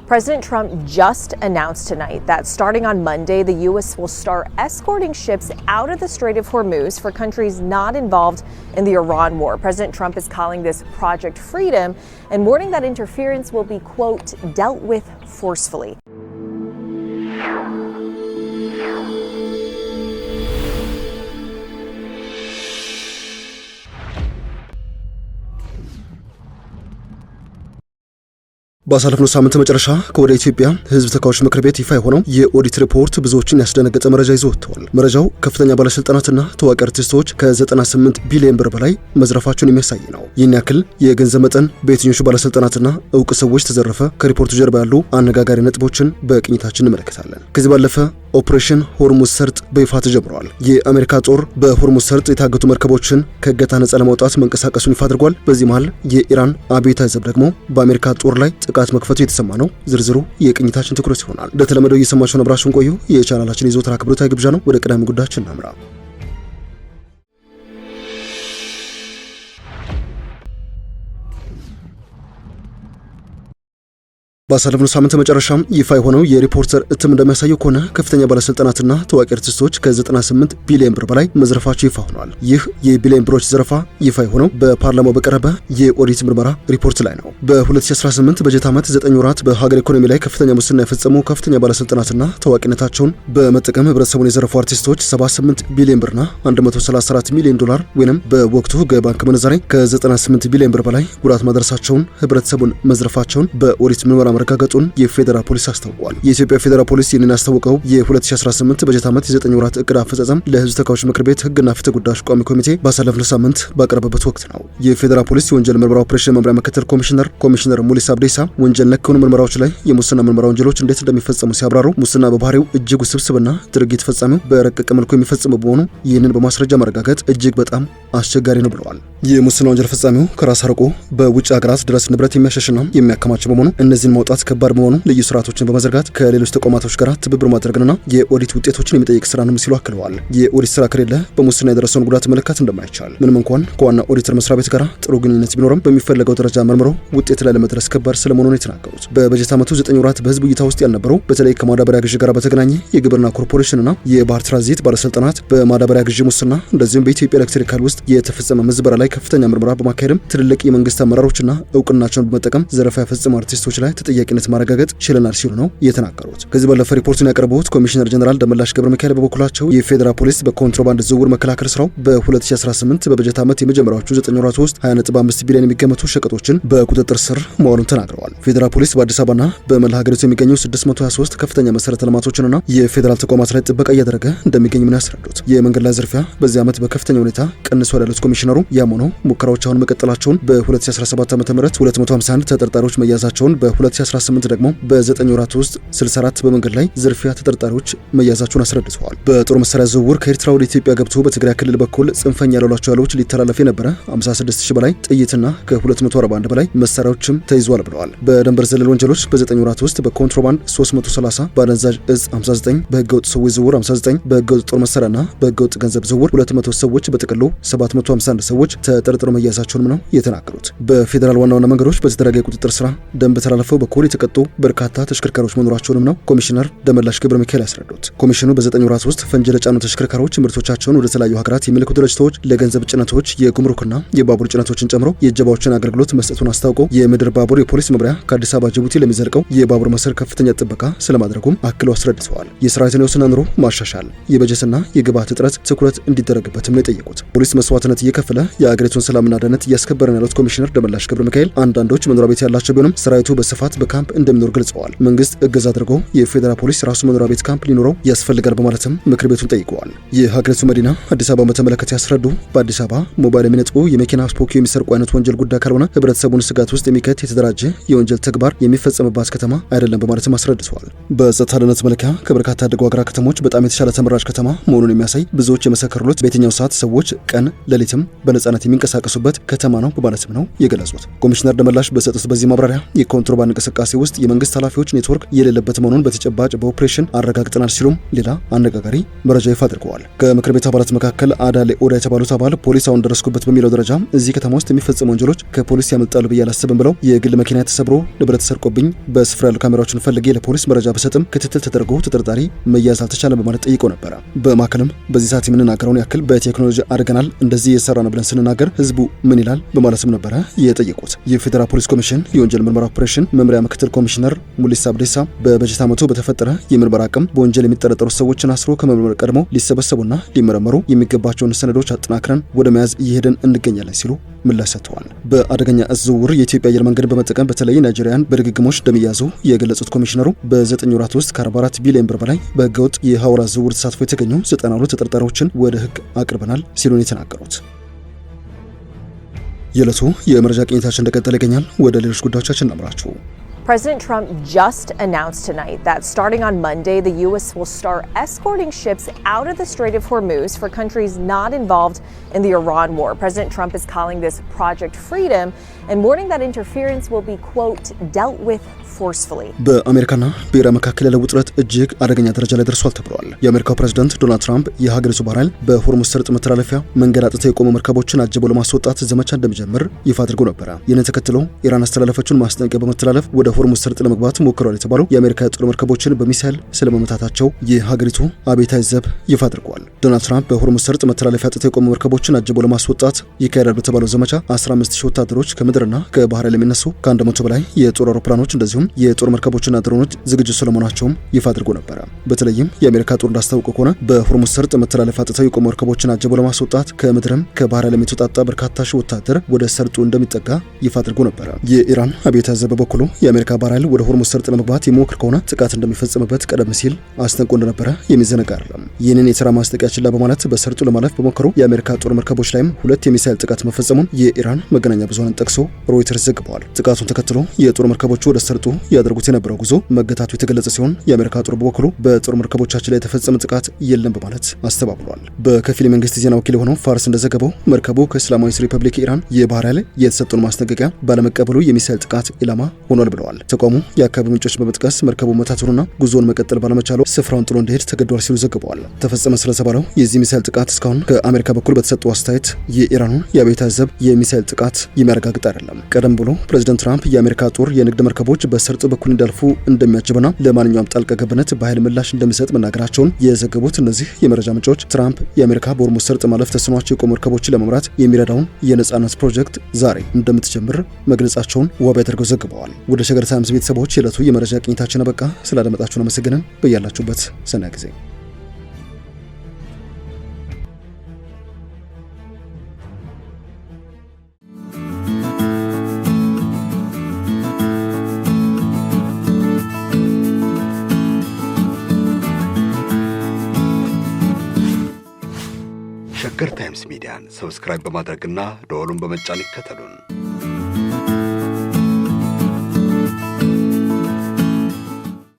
President Trump just announced tonight that starting on Monday, the U.S. will start escorting ships out of the Strait of Hormuz for countries not involved in the Iran war. President Trump is calling this Project Freedom and warning that interference will be, quote, dealt with forcefully. ባሳለፍነው ሳምንት መጨረሻ ከወደ ኢትዮጵያ ሕዝብ ተወካዮች ምክር ቤት ይፋ የሆነው የኦዲት ሪፖርት ብዙዎችን ያስደነገጠ መረጃ ይዞ ወጥቷል። መረጃው ከፍተኛ ባለስልጣናትና ታዋቂ አርቲስቶች ከ98 ቢሊዮን ብር በላይ መዝረፋቸውን የሚያሳይ ነው። ይህን ያክል የገንዘብ መጠን በየትኞቹ ባለስልጣናትና እውቅ ሰዎች ተዘረፈ? ከሪፖርቱ ጀርባ ያሉ አነጋጋሪ ነጥቦችን በቅኝታችን እንመለከታለን። ከዚህ ባለፈ ኦፕሬሽን ሆርሙዝ ሰርጥ በይፋ ተጀምሯል። የአሜሪካ ጦር በሆርሙዝ ሰርጥ የታገቱ መርከቦችን ከእገታ ነጻ ለማውጣት መንቀሳቀሱን ይፋ አድርጓል። በዚህ መሃል የኢራን አብዮታዊ ዘብ ደግሞ በአሜሪካ ጦር ላይ ጥቃት መክፈቱ የተሰማ ነው። ዝርዝሩ የቅኝታችን ትኩረት ይሆናል። እንደተለመደው እየሰማችሁ አብራችሁን ቆዩ። የቻናላችን የዘወትር አክብሮታዊ ግብዣ ነው። ወደ ቀዳሚ ጉዳያችን እናምራ። ባሳለፍነው ሳምንት መጨረሻም ይፋ የሆነው የሪፖርተር እትም እንደሚያሳየው ከሆነ ከፍተኛ ባለስልጣናትና ታዋቂ አርቲስቶች ከ98 ቢሊዮን ብር በላይ መዝረፋቸው ይፋ ሆኗል። ይህ የቢሊዮን ብሮች ዘረፋ ይፋ የሆነው በፓርላማው በቀረበ የኦዲት ምርመራ ሪፖርት ላይ ነው። በ2018 በጀት ዓመት 9 ወራት በሀገር ኢኮኖሚ ላይ ከፍተኛ ሙስና የፈጸሙ ከፍተኛ ባለስልጣናትና ታዋቂነታቸውን በመጠቀም ህብረተሰቡን የዘረፉ አርቲስቶች 78 ቢሊዮን ብርና 134 ሚሊዮን ዶላር ወይንም በወቅቱ የባንክ ምንዛሬ ከ98 ቢሊዮን ብር በላይ ጉዳት ማድረሳቸውን ህብረተሰቡን መዝረፋቸውን በኦዲት ምርመራ መረጋገጡን የፌደራል ፖሊስ አስታውቋል። የኢትዮጵያ ፌደራል ፖሊስ ይህንን ያስታወቀው የ2018 በጀት ዓመት የ9 ወራት እቅድ አፈጻጸም ለህዝብ ተወካዮች ምክር ቤት ህግና ፍትህ ጉዳዮች ቋሚ ኮሚቴ ባሳለፍነው ሳምንት ባቀረበበት ወቅት ነው። የፌደራል ፖሊስ የወንጀል ምርመራ ኦፕሬሽን መምሪያ ምክትል ኮሚሽነር ሙሊሳ አብዴሳ ወንጀል ነክ የሆኑ ምርመራዎች ላይ የሙስና ምርመራ ወንጀሎች እንዴት እንደሚፈጸሙ ሲያብራሩ ሙስና በባህሪው እጅግ ውስብስብና ድርጊት ፈጻሚው በረቀቀ መልኩ የሚፈጽሙ በመሆኑ ይህንን በማስረጃ ማረጋገጥ እጅግ በጣም አስቸጋሪ ነው ብለዋል። የሙስና ወንጀል ፈጻሚው ከራስ አርቆ በውጭ ሀገራት ድረስ ንብረት የሚያሸሽና የሚያከማች በመሆኑ እነዚህን ማውጣት ከባድ በመሆኑ ልዩ ስርዓቶችን በመዘርጋት ከሌሎች ተቋማቶች ጋር ትብብር ማድረግና የኦዲት ውጤቶችን የሚጠይቅ ስራ ነው ሲሉ አክለዋል። የኦዲት ስራ ከሌለ በሙስና የደረሰውን ጉዳት መለካት እንደማይቻል ምንም እንኳን ከዋና ኦዲተር መስሪያ ቤት ጋር ጥሩ ግንኙነት ቢኖርም በሚፈለገው ደረጃ መርምሮ ውጤት ላይ ለመድረስ ከባድ ስለመሆኑ ነው የተናገሩት። በበጀት ዓመቱ 9 ወራት በህዝብ እይታ ውስጥ ያልነበሩ በተለይ ከማዳበሪያ ግዢ ጋር በተገናኘ የግብርና ኮርፖሬሽንና የባህር ትራንዚት ባለስልጣናት በማዳበሪያ ግዢ ሙስና እንደዚሁም በኢትዮጵያ ኤሌክትሪክ ኃይል ውስጥ የተፈጸመ ምዝበራ ላይ ከፍተኛ ምርመራ በማካሄድም ትልልቅ የመንግስት አመራሮችና እውቅናቸውን በመጠቀም ዘረፋ የፈጸሙ አርቲስቶች ላይ ተጠያቂነት ማረጋገጥ ችለናል ሲሉ ነው የተናገሩት። ከዚህ ባለፈ ሪፖርቱን ያቀረቡት ኮሚሽነር ጀነራል ደመላሽ ገብረ ሚካኤል በበኩላቸው የፌደራል ፖሊስ በኮንትሮባንድ ዝውውር መከላከል ስራው በ2018 በበጀት ዓመት የመጀመሪያዎቹ 9 ወራት ውስጥ 20.5 ቢሊዮን የሚገመቱ ሸቀጦችን በቁጥጥር ስር መዋሉን ተናግረዋል። ፌደራል ፖሊስ በአዲስ አበባና በመላ ሀገሪቱ የሚገኙ 623 ከፍተኛ መሰረተ ልማቶችንና የፌደራል ተቋማት ላይ ጥበቃ እያደረገ እንደሚገኝ ምን ያስረዱት። የመንገድ ላይ ዝርፊያ በዚህ ዓመት በከፍተኛ ሁኔታ ቀንሷል ያሉት ኮሚሽነሩ ያም ሆኖ ሙከራዎች አሁን መቀጠላቸውን በ2017 ዓ.ም 251 ተጠርጣሪዎች መያዛቸውን በ2018 ደግሞ በ9 ወራት ውስጥ 64 በመንገድ ላይ ዝርፊያ ተጠርጣሪዎች መያዛቸውን አስረድተዋል። በጦር መሳሪያ ዝውውር ከኤርትራ ወደ ኢትዮጵያ ገብቶ በትግራይ ክልል በኩል ጽንፈኛ ያሏቸው ኃይሎች ሊተላለፍ የነበረ 56000 በላይ ጥይትና ከ241 በላይ መሳሪያዎችም ተይዟል ብለዋል። በድንበር ዘለል ወንጀሎች በ9 ወራት ውስጥ በኮንትሮባንድ 330፣ በአደንዛዥ እጽ 59፣ በህገወጥ ሰዎች ዝውውር 59፣ በህገወጥ ጦር መሳሪያና በህገወጥ ገንዘብ ዝውውር 200 ሰዎች በጥቅሉ 751 ሰዎች ተጠርጥረው መያዛቸውንም ነው የተናገሩት። በፌዴራል ዋና ዋና መንገዶች በተደረገ የቁጥጥር ስራ ደንብ ተላልፈው በኩል የተቀጡ በርካታ ተሽከርካሪዎች መኖራቸውንም ነው ኮሚሽነር ደመላሽ ገብረ ሚካኤል ያስረዱት። ኮሚሽኑ በ9 ወራት ውስጥ ፈንጅ ለጫኑ ተሽከርካሪዎች ምርቶቻቸውን ወደ ተለያዩ ሀገራት የሚልኩ ድርጅቶች ለገንዘብ ጭነቶች፣ የጉምሩክና የባቡር ጭነቶችን ጨምሮ የእጀባዎችን አገልግሎት መስጠቱን አስታውቀው የምድር ባቡር የፖሊስ መምሪያ ከአዲስ አበባ ጅቡቲ ለሚዘልቀው የባቡር መስመር ከፍተኛ ጥበቃ ስለማድረጉም አክለው አስረድተዋል። የሰራዊትን የወስና ኑሮ ማሻሻል፣ የበጀትና የግብዓት እጥረት ትኩረት እንዲደረግበትም ነው የጠየቁት። ፖሊስ መስዋዕትነት እየከፈለ የአገሪቱን ሰላምና ደህንነት እያስከበረ ነው ያሉት ኮሚሽነር ደመላሽ ገብረ ሚካኤል አንዳንዶች መኖሪያ ቤት ያላቸው ቢሆንም ሰራዊቱ በስፋት በካምፕ እንደሚኖር ገልጸዋል። መንግስት እገዛ አድርጎ የፌደራል ፖሊስ ራሱ መኖሪያ ቤት ካምፕ ሊኖረው ያስፈልጋል በማለትም ምክር ቤቱን ጠይቀዋል። የሀገሪቱ መዲና አዲስ አበባ በተመለከተ ያስረዱ በአዲስ አበባ ሞባይል የሚነጥቁ የመኪና ስፖኪዮ የሚሰርቁ አይነት ወንጀል ጉዳይ ካልሆነ ህብረተሰቡን ስጋት ውስጥ የሚከት የተደራጀ የወንጀል ተግባር የሚፈጸምባት ከተማ አይደለም በማለትም አስረድተዋል። በጸጥታ ደህንነት መለኪያ ከበርካታ ያደጉ ሀገራት ከተሞች በጣም የተሻለ ተመራጭ ከተማ መሆኑን የሚያሳይ ብዙዎች የመሰከሩለት በየትኛው ሰዓት ሰዎች ቀን ሌሊትም በነጻነት የሚንቀሳቀሱበት ከተማ ነው በማለትም ነው የገለጹት። ኮሚሽነር ደመላሽ በሰጡት በዚህ ማብራሪያ የኮንትሮባንድ እንቅስቃሴ ውስጥ የመንግስት ኃላፊዎች ኔትወርክ የሌለበት መሆኑን በተጨባጭ በኦፕሬሽን አረጋግጠናል ሲሉም ሌላ አነጋጋሪ መረጃ ይፋ አድርገዋል። ከምክር ቤት አባላት መካከል አዳሌ ኦዳ የተባሉት አባል ፖሊስ አሁን ደረስኩበት በሚለው ደረጃ እዚህ ከተማ ውስጥ የሚፈጸሙ ወንጀሎች ከፖሊስ ያመልጣሉ ብዬ አላስብም ብለው የግል መኪና ተሰብሮ ንብረት ተሰርቆብኝ በስፍራ ያሉ ካሜራዎችን ፈልጌ ለፖሊስ መረጃ በሰጥም ክትትል ተደርጎ ተጠርጣሪ መያዝ አልተቻለም በማለት ጠይቀው ነበረ። በማከልም በዚህ ሰዓት የምንናገረውን ያክል በቴክኖሎጂ አድገናል፣ እንደዚህ እየሰራ ነው ብለን ስንናገር ህዝቡ ምን ይላል በማለትም ነበረ የጠየቁት። የፌዴራል ፖሊስ ኮሚሽን የወንጀል ምርመራ ኦፕሬሽን መምሪያ ምክትል ኮሚሽነር ሙሊሳ አብዴሳ በበጀት ዓመቱ በተፈጠረ የምርመራ አቅም በወንጀል የሚጠረጠሩ ሰዎችን አስሮ ከመመርመር ቀድሞ ሊሰበሰቡና ሊመረመሩ የሚገባቸውን ሰነዶች አጠናክረን ወደ መያዝ እየሄድን እንገኛለን ሲሉ ምላሽ ሰጥተዋል። በአደገኛ እጽ ዝውውር የኢትዮጵያ አየር መንገድ በመጠቀም በተለይ ናይጄሪያን በድግግሞች እንደሚያዙ የገለጹት ኮሚሽነሩ በ9 ወራት ውስጥ ከ44 ቢሊዮን ብር በላይ በህገወጥ የሐዋላ ዝውውር ተሳትፎ የተገኙ 92 ተጠርጣሪዎችን ወደ ህግ አቅርበናል ሲሉ ነው የተናገሩት። የዕለቱ የመረጃ ቅኝታችን እንደቀጠለ ይገኛል። ወደ ሌሎች ጉዳዮቻችን እናምራችሁ። President Trump just announced tonight that starting on Monday, the U.S. will start escorting ships out of the Strait of Hormuz for countries not involved in the Iran war. President Trump is calling this Project Freedom and warning that interference will be, quote, dealt with forcefully. በአሜሪካና በኢራን መካከል ያለው ውጥረት እጅግ አደገኛ ደረጃ ላይ ደርሷል ተብሏል። የአሜሪካው ፕሬዝዳንት ዶናልድ ትራምፕ የሀገሪቱ ባህር ኃይል በሆርሙዝ ሰርጥ መተላለፊያ መንገድ አጥተው የቆሙ መርከቦችን አጅበው ለማስወጣት ዘመቻ እንደሚጀምር ይፋ አድርጎ ነበረ። ይህንን ተከትሎ ኢራን አስተላለፈችውን ማስጠንቀቂያ በመተላለፍ ወደ ሆርሙዝ ሰርጥ ለመግባት ሞክረዋል የተባሉ የአሜሪካ የጦር መርከቦችን በሚሳይል ስለመመታታቸው የሀገሪቱ አብዮታዊ ዘብ ይፋ አድርጓል። ዶናልድ ትራምፕ በሆርሙዝ ሰርጥ መተላለፊያ አጥተው የቆሙ መርከቦችን አጅበው ለማስወጣት ይካሄዳል በተባለው ዘመቻ 15000 ወታደሮች ከምድርና ከባህር ኃይል የሚነሱ ከ100 በላይ የጦር አውሮፕላኖች እንደዚሁም የጦር መርከቦችና ድሮኖች ዝግጁ ስለመሆናቸውም ይፋ አድርጎ ነበረ። በተለይም የአሜሪካ ጦር እንዳስታወቀው ከሆነ በሆርሙዝ ሰርጥ መተላለፊያ አጥተው የቆሙ መርከቦችን አጅበው ለማስወጣት ከምድርም ከባህር ኃይል የተውጣጣ በርካታ ሺህ ወታደር ወደ ሰርጡ እንደሚጠጋ ይፋ አድርጎ ነበረ። የኢራን አብዮታዊ ዘብ በበኩሉ የአሜሪካ ባህር ኃይል ወደ ሆርሙዝ ሰርጥ ለመግባት የሚሞክር ከሆነ ጥቃት እንደሚፈጸምበት ቀደም ሲል አስጠንቅቆ እንደነበረ የሚዘነጋ አይደለም። ይህንን የሥራ ማስጠንቀቂያ ችላ በማለት በሰርጡ ለማለፍ በሞከሩ የአሜሪካ ጦር መርከቦች ላይም 2 የሚሳይል ጥቃት መፈጸሙን የኢራን መገናኛ ብዙሃንን ጠቅሶ ሮይተርስ ዘግቧል። ጥቃቱን ተከትሎ የጦር መርከቦቹ ወደ ሰርጡ ያደርጉት የነበረው ጉዞ መገታቱ የተገለጸ ሲሆን የአሜሪካ ጦር በበኩሉ በጦር መርከቦቻችን ላይ የተፈጸመ ጥቃት የለም በማለት አስተባብሏል። በከፊል የመንግስት ዜና ወኪል የሆነው ፋርስ እንደዘገበው መርከቡ ከእስላማዊ ሪፐብሊክ ኢራን የባህር ኃይል የተሰጠውን ማስጠንቀቂያ ባለመቀበሉ የሚሳይል ጥቃት ኢላማ ሆኗል ብለዋል። ተቋሙ የአካባቢ ምንጮች በመጥቀስ መርከቡ መታቱንና ጉዞውን መቀጠል ባለመቻሉ ስፍራውን ጥሎ እንዲሄድ ተገዷል ሲሉ ዘግበዋል። ተፈጸመ ስለተባለው የዚህ ሚሳይል ጥቃት እስካሁን ከአሜሪካ በኩል በተሰጠው አስተያየት የኢራኑን የአብዮታዊ ዘብ የሚሳይል ጥቃት የሚያረጋግጥ አይደለም። ቀደም ብሎ ፕሬዝዳንት ትራምፕ የአሜሪካ ጦር የንግድ መርከቦች በሰርጡ በኩል እንዳልፉ እንደሚያጅብና ለማንኛውም ጣልቃ ገብነት በኃይል ምላሽ እንደሚሰጥ መናገራቸውን የዘገቡት እነዚህ የመረጃ ምንጮች ትራምፕ የአሜሪካ በሆርሙዝ ሰርጥ ማለፍ ተስኗቸው የቆሙ መርከቦችን ለመምራት የሚረዳውን የነጻነት ፕሮጀክት ዛሬ እንደምትጀምር መግለጻቸውን ዋቢ አድርገው ዘግበዋል። ወደ ሸገር ታይምስ ቤተሰቦች የዕለቱ የመረጃ ቅኝታችን አበቃ። ስላደመጣችሁን አመሰግነን። በያላችሁበት ሰናይ ጊዜ ሸገር ታይምስ ሚዲያን ሰብስክራይብ በማድረግና ደወሉን በመጫን ይከተሉን።